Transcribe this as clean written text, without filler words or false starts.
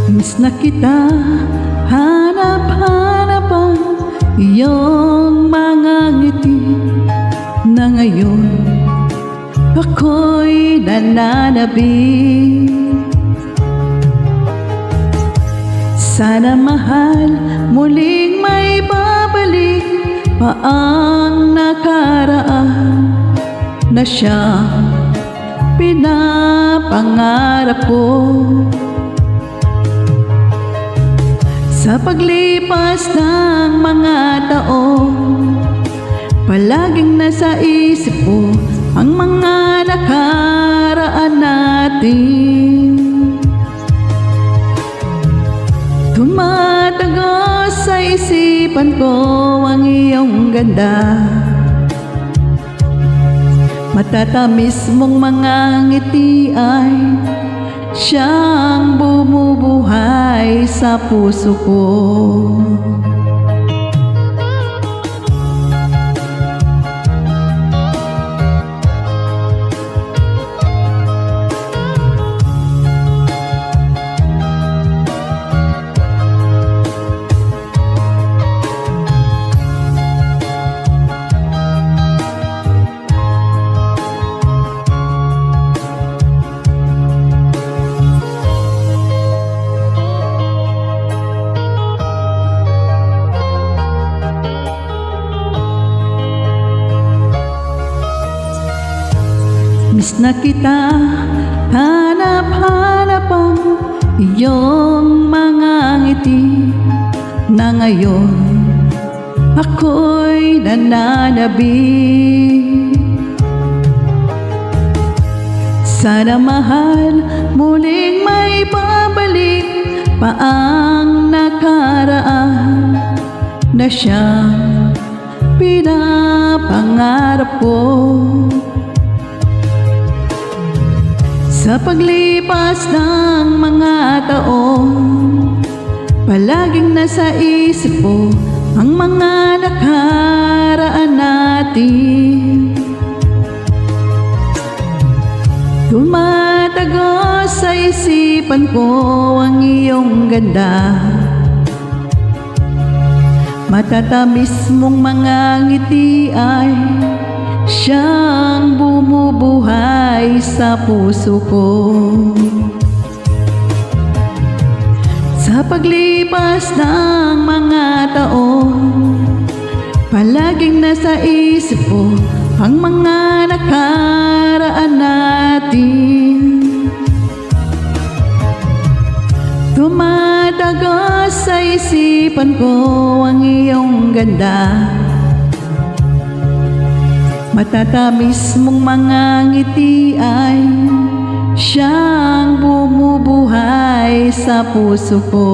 Miss na kita, hanap-hanap ang iyong mga ngiti na ngayon ako'y nananabik. Sana mahal, muling may babalik pa ang nakaraan na siyang pinapangarap ko. Sa paglipas ng mga taon, palaging nasa isip ko ang mga nakaraan natin. Tumatagos sa isipan ko ang iyong ganda, matatamis mong mga ngiti ay siyang bumubuhay sa puso ko. Miss na kita, hanap-hanap ang iyong mga ngiti na ngayon ako'y nananabik. Sana mahal, muling may babalik pa ang nakaraan na siyang pinapangarap ko. Sa paglipas ng mga taon, palaging nasa isip ko ang mga nakaraan natin. Tumatagos sa isipan ko ang iyong ganda, matatamis mong mga ngiti ay siyang bumubuhay sa puso ko. Sa paglipas ng mga taon, palaging nasa isip ko ang mga nakaraan natin. Tumatagos sa isipan ko ang iyong ganda, matatamis mong mga ngiti ay siyang bumubuhay sa puso ko.